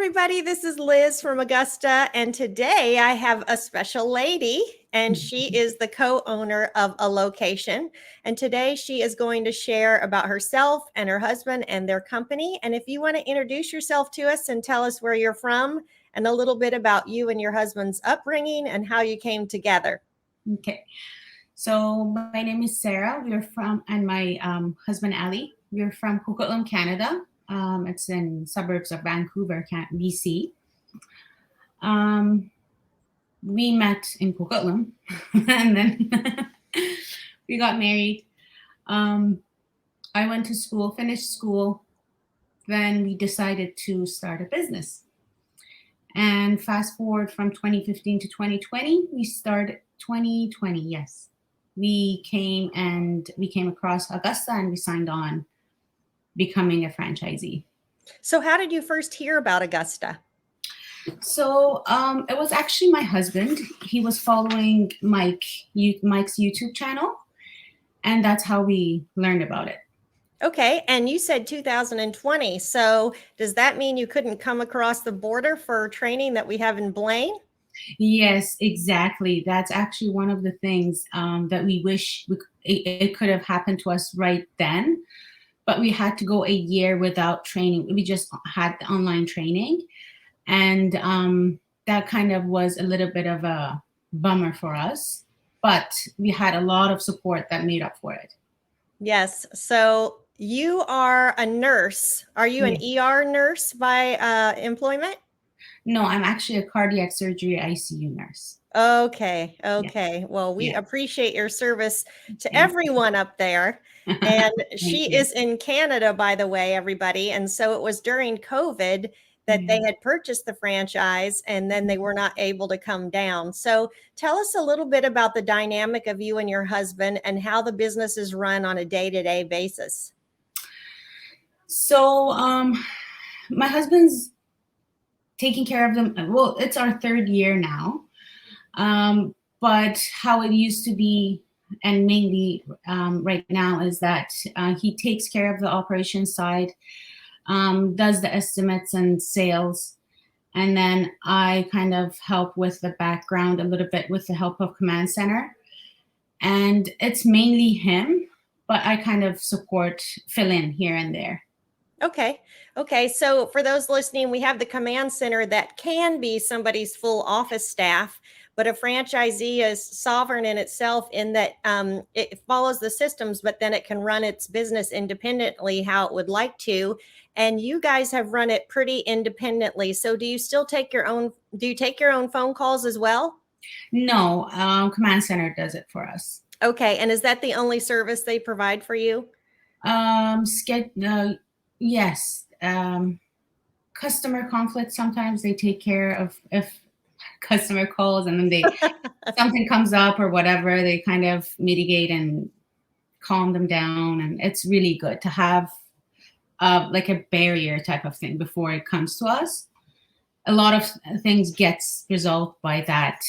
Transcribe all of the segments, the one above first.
everybody. This is Liz from Augusta, and today I have a special lady, and she is the co-owner of a location. And today she is going to share about herself and her husband and their company. And if you want to introduce yourself to us and tell us where you're from and a little bit about you and your husband's upbringing and how you came together. Okay. So my name is Sarah. And my husband, Ali. We're from Coquitlam, Canada. It's in suburbs of Vancouver, BC. We met in Coquitlam and then we got married. I went to school, finished school. Then we decided to start a business. And fast forward from 2015 to 2020, we started 2020, yes. We came across Augusta and we signed on becoming a franchisee. So how did you first hear about Augusta? So it was actually my husband. He was following Mike's YouTube channel, and that's how we learned about it. Okay, and you said 2020. So does that mean you couldn't come across the border for training that we have in Blaine? Yes, exactly. That's actually one of the things that we wish it could have happened to us right then, but we had to go a year without training. We just had the online training, and that kind of was a little bit of a bummer for us, but we had a lot of support that made up for it. Yes. So you are a nurse. Are you an ER nurse by employment? No, I'm actually a cardiac surgery ICU nurse. Okay. Yes. Well, we Yes. appreciate your service to Thank everyone up there. And she you. is in Canada, by the way, everybody. And so it was during COVID that they had purchased the franchise and then they were not able to come down. So tell us a little bit about the dynamic of you and your husband and how the business is run on a day-to-day basis. So my husband's taking care of them. Well, it's our third year now. But how it used to be, and mainly right now, is that he takes care of the operations side, does the estimates and sales, and then I kind of help with the background a little bit with the help of Command Center. And it's mainly him, but I kind of fill in here and there. Okay. So for those listening, we have the Command Center that can be somebody's full office staff, but a franchisee is sovereign in itself in that it follows the systems, but then it can run its business independently how it would like to. And you guys have run it pretty independently. So do you take your own phone calls as well? No, Command Center does it for us. Okay. And is that the only service they provide for you? Yes. Customer conflict, sometimes they take care of if customer calls and then something comes up or whatever, they kind of mitigate and calm them down. And it's really good to have like a barrier type of thing before it comes to us. A lot of things gets resolved by that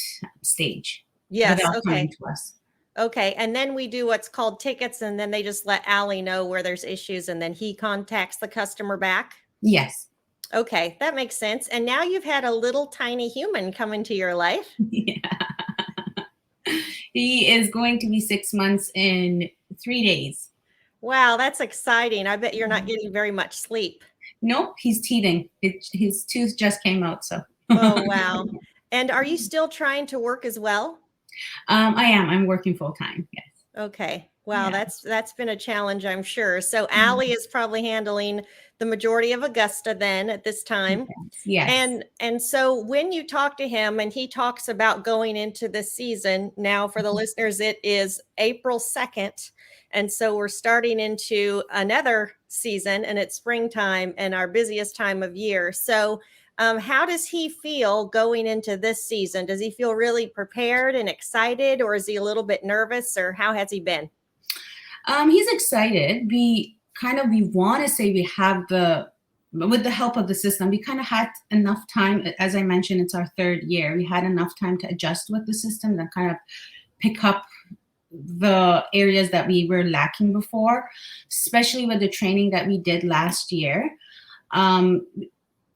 stage. Yes. Without Okay. coming to us. Okay. And then we do what's called tickets, and then they just let Ali know where there's issues, and then he contacts the customer back. Yes. Okay. That makes sense. And now you've had a little tiny human come into your life. Yeah. He is going to be 6 months in 3 days. Wow. That's exciting. I bet you're not getting very much sleep. Nope. He's teething. His tooth just came out. So. Oh, wow. And are you still trying to work as well? I am. I'm working full time. Yes. Okay. Wow. Yeah. That's been a challenge, I'm sure. So Ali is probably handling the majority of Augusta then at this time. Yes. And so when you talk to him and he talks about going into the season, now for the listeners, it is April 2nd. And so we're starting into another season, and it's springtime and our busiest time of year. So how does he feel going into this season? Does he feel really prepared and excited, or is he a little bit nervous, or how has he been? He's excited. We want to say we have with the help of the system, we kind of had enough time. As I mentioned, it's our third year. We had enough time to adjust with the system and kind of pick up the areas that we were lacking before, especially with the training that we did last year.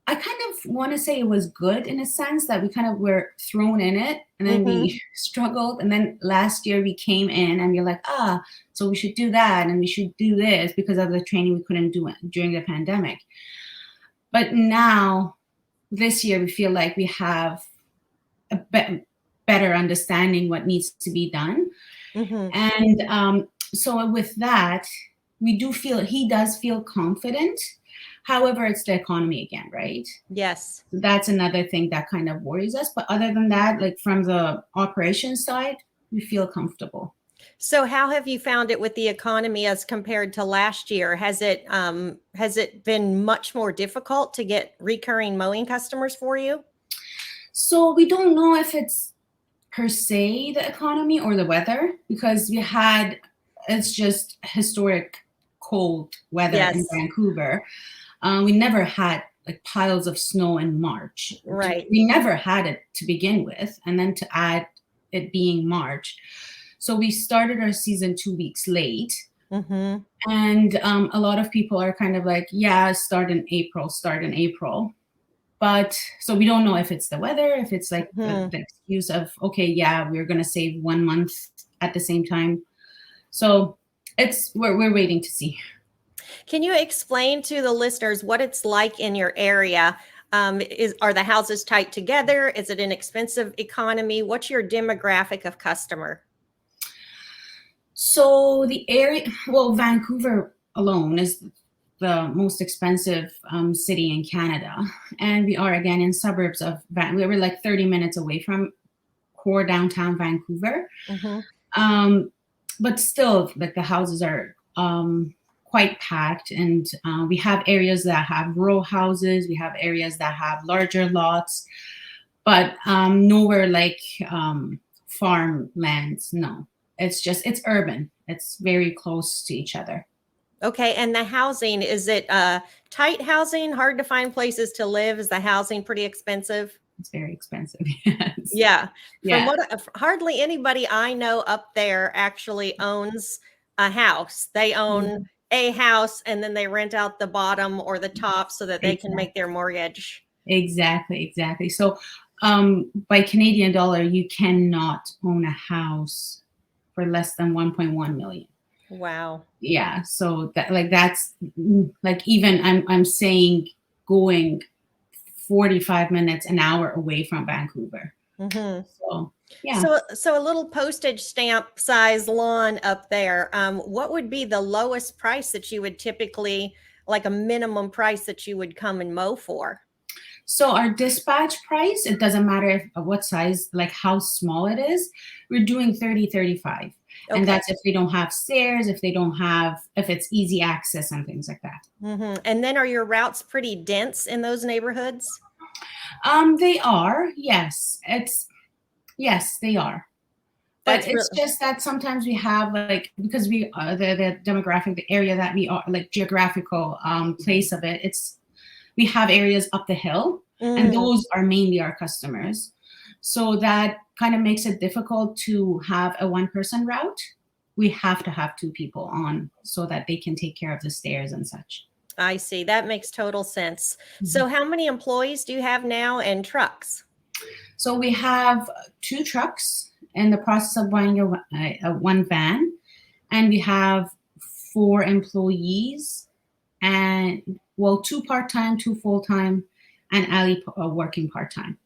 I kind of want to say it was good in a sense that we kind of were thrown in it and then Mm-hmm. we struggled. And then last year we came in and we're like, so we should do that and we should do this because of the training we couldn't do it during the pandemic. But now, this year, we feel like we have a better understanding what needs to be done. Mm-hmm. And so with that, he does feel confident. However, it's the economy again, right? Yes. That's another thing that kind of worries us. But other than that, like from the operations side, we feel comfortable. So how have you found it with the economy as compared to last year? Has it been much more difficult to get recurring mowing customers for you? So we don't know if it's per se the economy or the weather because it's just historic cold weather in Yes. Vancouver. We never had like piles of snow in March. Right. We never had it to begin with, and then to add it being March. So we started our season 2 weeks late. Mm-hmm. And a lot of people are kind of like, yeah, start in April. But so we don't know if it's the weather, if it's like Mm-hmm. the excuse of, okay, yeah, we're going to save 1 month at the same time. So we're waiting to see. Can you explain to the listeners what it's like in your area? Are the houses tight together? Is it an expensive economy? What's your demographic of customer? So the area, well, Vancouver alone is the most expensive city in Canada. And we are again in suburbs of we were like 30 minutes away from core downtown Vancouver. Mm-hmm. But still, like the houses are quite packed, and we have areas that have row houses. We have areas that have larger lots, but nowhere like farmlands. No, it's urban. It's very close to each other. Okay, and the housing, is it tight housing, hard to find places to live? Is the housing pretty expensive? It's very expensive. Yes. Yeah. From Yeah. what hardly anybody I know up there actually owns a house. They own a house and then they rent out the bottom or the top so that they can make their mortgage. Exactly. So by Canadian dollar, you cannot own a house for less than 1.1 million. Wow. Yeah. So that's like, even I'm saying going 45 minutes, an hour away from Vancouver. Mm-hmm. So yeah. So a little postage stamp size lawn up there. What would be the lowest price that you would typically, like a minimum price that you would come and mow for? So our dispatch price, it doesn't matter what size, like how small it is, we're doing 30-35. Okay. And that's if they don't have stairs, if it's easy access and things like that. Mm-hmm. And then are your routes pretty dense in those neighborhoods? They are, yes. Yes, they are. But it's just that sometimes we have, like, because we are the demographic, the area that we are, like geographical place of it, we have areas up the hill, and those are mainly our customers. So that kind of makes it difficult to have a one-person route. We have to have two people on so that they can take care of the stairs and such. I see. That makes total sense. Mm-hmm. So how many employees do you have now and trucks? So we have 2 trucks in the process of buying a one van, and we have 4 employees, and 2 part-time, 2 full-time, and Ali working part-time.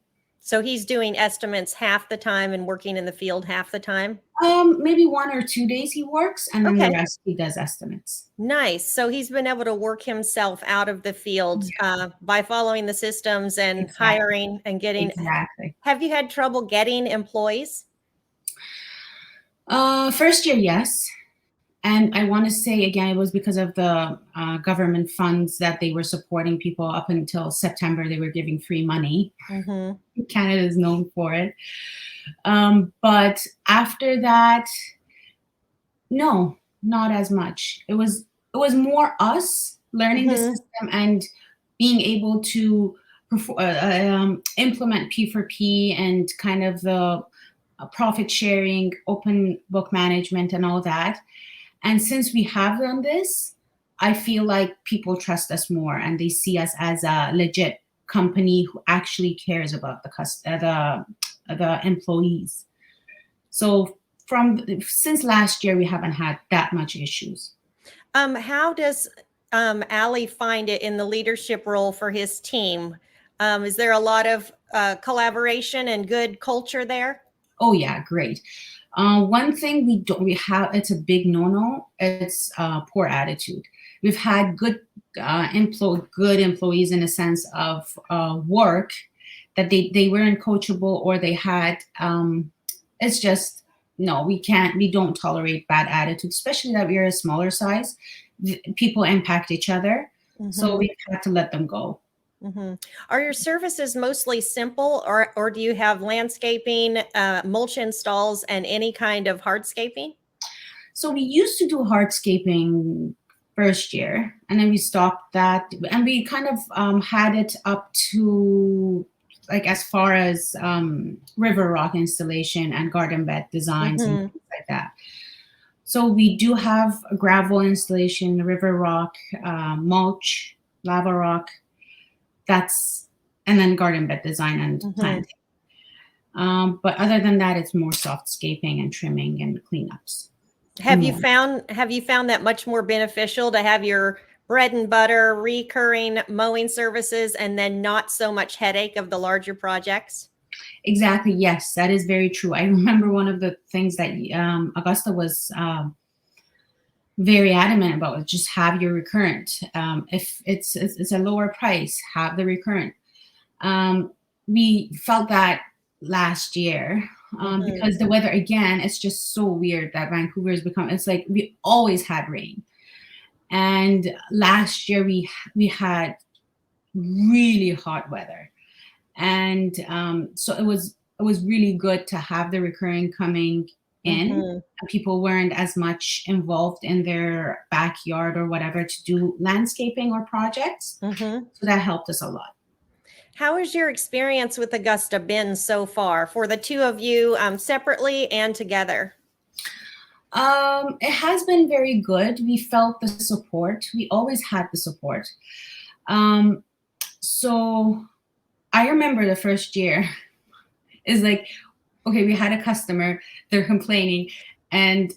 So he's doing estimates half the time and working in the field half the time? Maybe 1 or 2 days he works, and then the rest he does estimates. Nice. So he's been able to work himself out of the field by following the systems and hiring and getting. Exactly. Have you had trouble getting employees? First year, yes. And I want to say, again, it was because of the government funds that they were supporting people up until September. They were giving free money. Mm-hmm. Canada is known for it. But after that, no, not as much. It was more us learning the system and being able to implement P4P and kind of the profit sharing, open book management and all that. And since we have done this, I feel like people trust us more and they see us as a legit company who actually cares about the employees. So since last year, we haven't had that much issues. How does Ali find it in the leadership role for his team? Is there a lot of collaboration and good culture there? Oh yeah, great. One thing we have, it's a big no-no. It's poor attitude. We've had good employees in a sense of work that they weren't coachable, or they had it's just no, we don't tolerate bad attitude, especially that we're a smaller size. People impact each other, so we've had to let them go. Are your services mostly simple, or do you have landscaping, mulch installs, and any kind of hardscaping? So we used to do hardscaping first year, and then we stopped that, and we kind of had it up to like as far as river rock installation and garden bed designs and things like that. So we do have a gravel installation, river rock, mulch, lava rock. And then garden bed design and planting. But other than that, it's more softscaping and trimming and cleanups. Have you found that much more beneficial to have your bread and butter recurring mowing services and then not so much headache of the larger projects? Exactly. Yes, that is very true. I remember one of the things that Augusta was very adamant about was just have your recurrent. If it's a lower price, have the recurrent. We felt that last year because the weather, again, it's just so weird that Vancouver has become, it's like we always had rain. And last year we had really hot weather. And so it was really good to have the recurring coming in. People weren't as much involved in their backyard or whatever to do landscaping or projects. So that helped us a lot. How has your experience with Augusta been so far for the two of you, separately and together? It has been very good. We felt the support. We always had the support. So I remember the first year is like, okay, we had a customer, they're complaining, and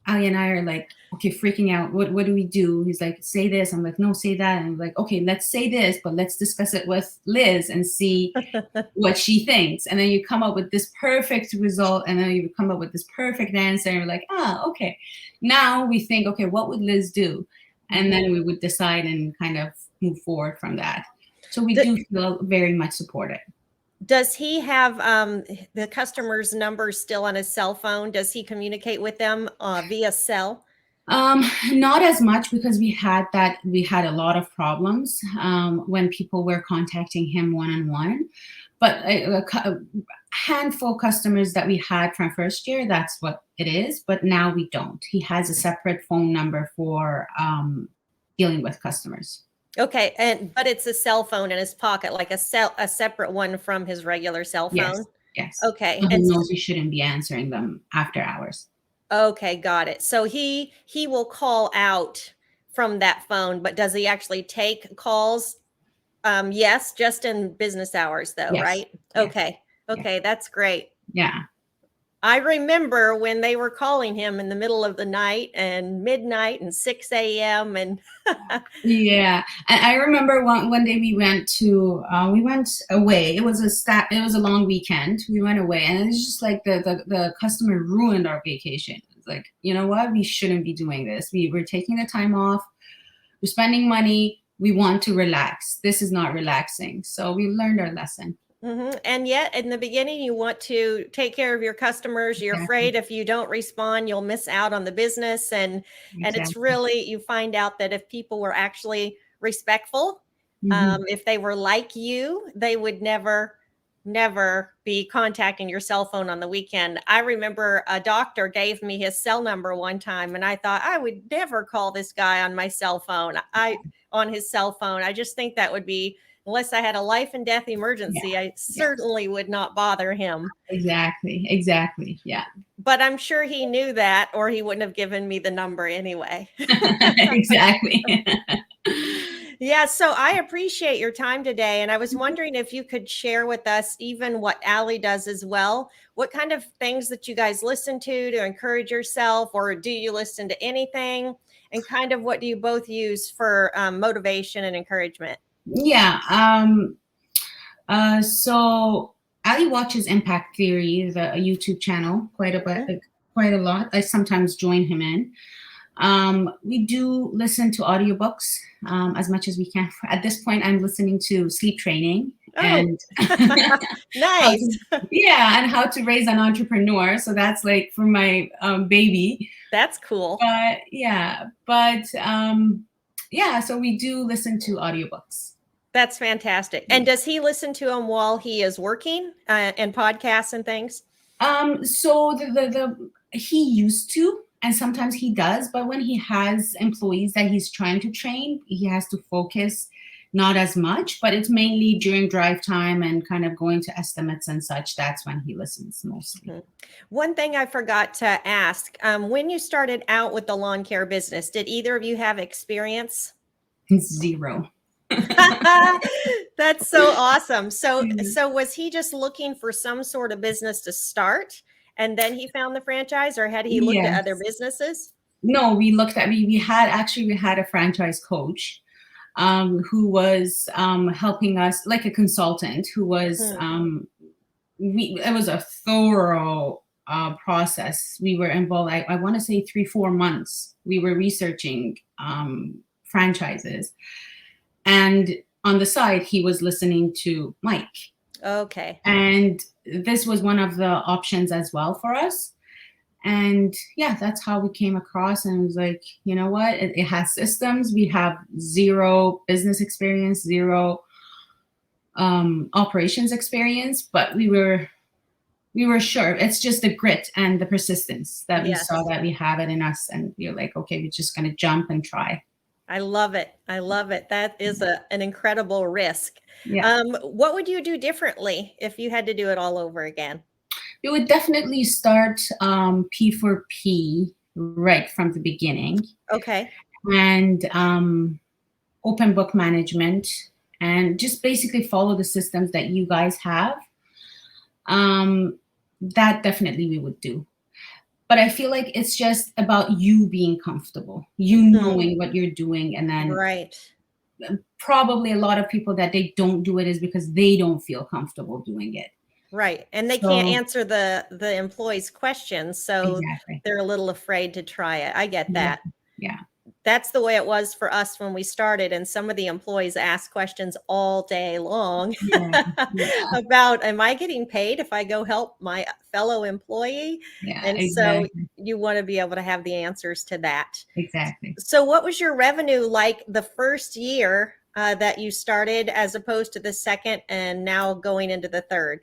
Ali and I are like, okay, freaking out. What do we do? He's like, say this. I'm like, no, say that. And I'm like, okay, let's say this, but let's discuss it with Liz and see what she thinks. And then you come up with this perfect result, and then you come up with this perfect answer. And we're like, okay. Now we think, okay, what would Liz do? And then we would decide and kind of move forward from that. So we do feel very much supported. Does he have the customer's numbers still on his cell phone? Does he communicate with them via cell? Not as much, because we had a lot of problems when people were contacting him one-on-one. But a handful of customers that we had from first year, that's what it is. But now we don't. He has a separate phone number for dealing with customers. Okay, but it's a cell phone in his pocket, like a separate one from his regular cell phone? Yes. Okay. So he knows he shouldn't be answering them after hours. Okay, got it. So he will call out from that phone, but does he actually take calls? Yes, just in business hours though, right? Yes. Okay, that's great. Yeah. I remember when they were calling him in the middle of the night and midnight and 6 a.m. and yeah. And I remember one day we went away. It was a long weekend. We went away, and it's just like the customer ruined our vacation. It's like, you know what? We shouldn't be doing this. We were taking the time off. We're spending money. We want to relax. This is not relaxing. So we learned our lesson. And yet in the beginning, you want to take care of your customers. You're afraid if you don't respond, you'll miss out on the business. And it's really, you find out that if people were actually respectful, if they were like you, they would never be contacting your cell phone on the weekend. I remember a doctor gave me his cell number one time, and I thought I would never call this guy on my cell phone. On his cell phone. I just think that would be, unless I had a life and death emergency, I certainly would not bother him. Exactly. Yeah. But I'm sure he knew that, or he wouldn't have given me the number anyway. Exactly. Yeah, so I appreciate your time today. And I was wondering if you could share with us even what Allie does as well. What kind of things that you guys listen to encourage yourself, or do you listen to anything? And kind of what do you both use for motivation and encouragement? Yeah. So Ali watches Impact Theory, the YouTube channel, quite a bit, Mhm. quite a lot. I sometimes join him in. We do listen to audiobooks as much as we can. At this point, I'm listening to Sleep Training Oh, and how nice. to, yeah, and how to raise an entrepreneur. So that's like for my baby. That's cool. But so we do listen to audiobooks. That's fantastic. And does he listen to them while he is working and podcasts and things? So the he used to, and sometimes he does, but when he has employees that he's trying to train, he has to focus not as much, but it's mainly during drive time and kind of going to estimates and such. That's when he listens mostly. Mhm. One thing I forgot to ask, when you started out with the lawn care business, did either of you have experience? Zero. That's so awesome. So was he just looking for some sort of business to start and then he found the franchise, or had he looked at other Yes. businesses? No, we had a franchise coach who was helping us, like a consultant who was Mhm. it was a thorough process. We were involved, I want to say 3-4 months. We were researching franchises. And on the side, he was listening to Mike. Okay. And this was one of the options as well for us. And yeah, that's how we came across. And it was like, you know what? It has systems. We have zero business experience, zero operations experience, but we were sure. It's just the grit and the persistence that we saw Yes. that we have it in us. And we are like, okay, we're just going to jump and try. I love it. I love it. That is an incredible risk. Yeah. What would you do differently if you had to do it all over again? We would definitely start P4P right from the beginning, Okay. and open book management, and just basically follow the systems that you guys have. That definitely we would do. But I feel like it's just about you being comfortable, you Hmm. knowing what you're doing. And then Right. probably a lot of people that they don't do it is because they don't feel comfortable doing it. Right. And they can't So answer the employees' questions, so exactly. they're a little afraid to try it. I get Yeah. that. Yeah. That's the way it was for us when we started, and some of the employees ask questions all day long Yeah. Yeah. about, am I getting paid if I go help my fellow employee? Yeah. And so Exactly. you want to be able to have the answers to that. Exactly. So what was your revenue like the first year that you started, as opposed to the second and now going into the third?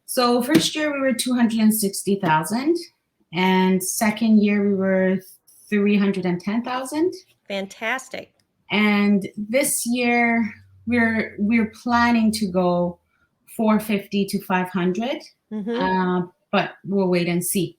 So first year we were 260,000, and second year we were 310,000. Fantastic. And this year we're planning to go 450 to 500. Hmm. But we'll wait and see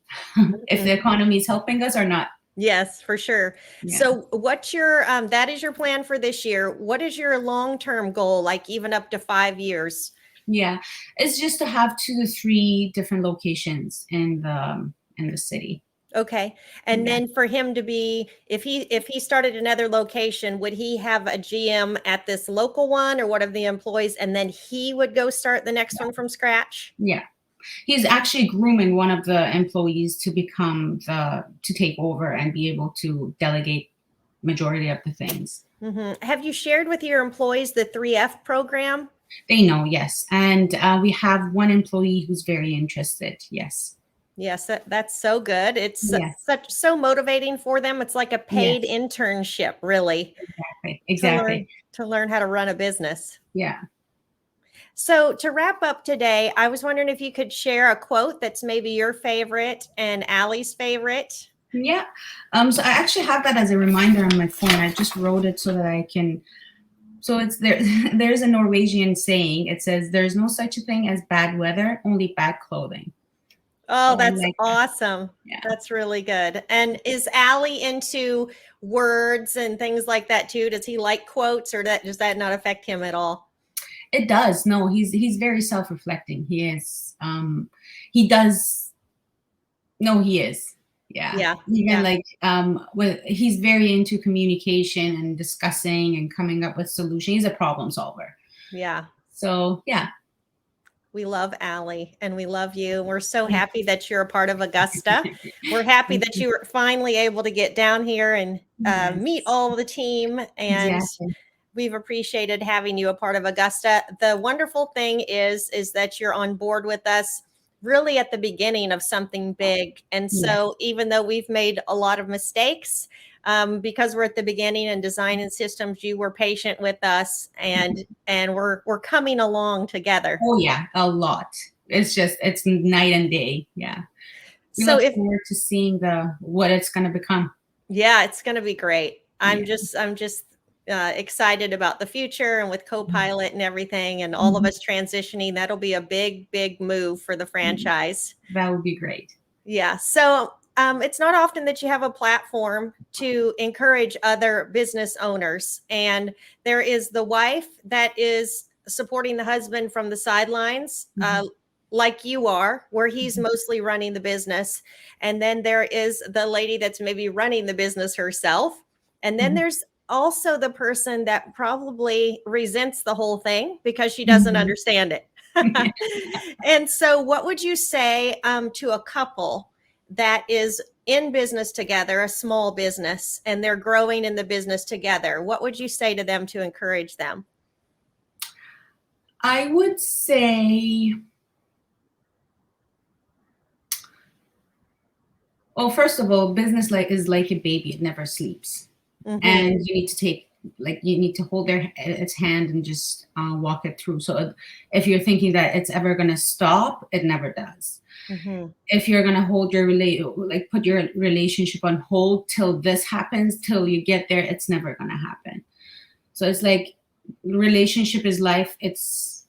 if the Hmm. economy is helping us or not. Yes, for sure. Yeah. So what's your that is your plan for this year. What is your long-term goal, like even up to 5 years? Yeah. It's just to have 2 to 3 different locations in the city. Okay. And Yeah. then for him to be, if he started another location, would he have a GM at this local one or one of the employees, and then he would go start the next one from scratch? Yeah. He's actually grooming one of the employees to to take over and be able to delegate majority of the things. Have you shared with your employees the 3F program? They know, yes. And we have one employee who's very interested. Yes. Yes, that's so good. It's Yes. so motivating for them. It's like a paid Yes. internship, really, Exactly. to learn Exactly. to learn how to run a business. Yeah. So to wrap up today, I was wondering if you could share a quote that's maybe your favorite and Allie's favorite. Yeah. So I actually have that as a reminder on my phone. I just wrote it so that I can. So it's there. There's a Norwegian saying. It says, "There's no such a thing as bad weather, only bad clothing." Oh, So I that's like that. awesome. Yeah. That's really good. And is Allie into words and things like that too? Does he like quotes, or does that not affect him at all? It does. No, he's very self-reflecting. He is. He does. No, he is. Yeah. Yeah. Even Yeah. like with he's very into communication and discussing and coming up with solutions. He's a problem solver. Yeah. So yeah. We love Allie and we love you. We're so happy that you're a part of Augusta. We're happy that you were finally able to get down here and meet Yes. all the team. And Exactly. we've appreciated having you a part of Augusta. The wonderful thing is that you're on board with us really at the beginning of something big. And Yeah. so even though we've made a lot of mistakes, because we're at the beginning in design and systems, you were patient with us, and we're coming along together. Oh yeah, a lot. It's night and day. Yeah. We So look if forward to seeing the what it's going to become. Yeah, it's going to be great. I'm Yeah. just excited about the future, and with Copilot and everything and all of Mhm. us transitioning, that'll be a big move for the franchise. That would be great. Yeah. So it's not often that you have a platform to encourage other business owners. And there is the wife that is supporting the husband from the sidelines, Mhm. like you are, where he's mostly running the business. And then there is the lady that's maybe running the business herself. And then Mhm. there's also the person that probably resents the whole thing because she doesn't Mhm. understand it. And so, what would you say to a couple that is in business together, a small business, and they're growing in the business together? What would you say to them to encourage them? I would say, well, first of all, business like is like a baby; it never sleeps, Mm-hmm. and you need to hold its hand and just walk it through. So if you're thinking that it's ever going to stop, it never does. Mm-hmm. If you're going to hold your put your relationship on hold till this happens, till you get there, it's never going to happen. So it's like relationship is life. It's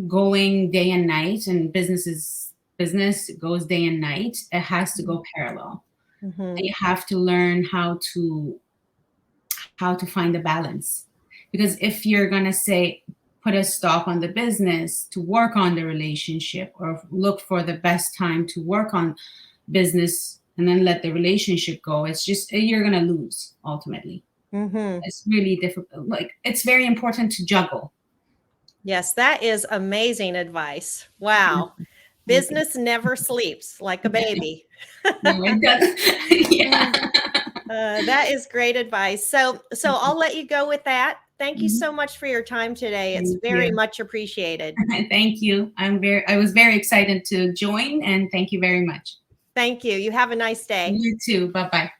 going day and night, and business is business. It goes day and night. It has to go parallel. Mm-hmm. And you have to learn how to find the balance. Because if you're gonna say put a stop on the business to work on the relationship, or look for the best time to work on business and then let the relationship go, it's just you're gonna lose ultimately. Mm-hmm. It's really difficult. Like it's very important to juggle. Yes, that is amazing advice. Wow. Thank you. Business never sleeps like a baby. No, it doesn't. Uh, Yeah. that is great advice. So I'll let you go with that. Thank you Mhm. so much for your time today. It's Thank very you. much appreciated. Thank you. I was very excited to join, and thank you very much. Thank you. You have a nice day. You too. Bye bye.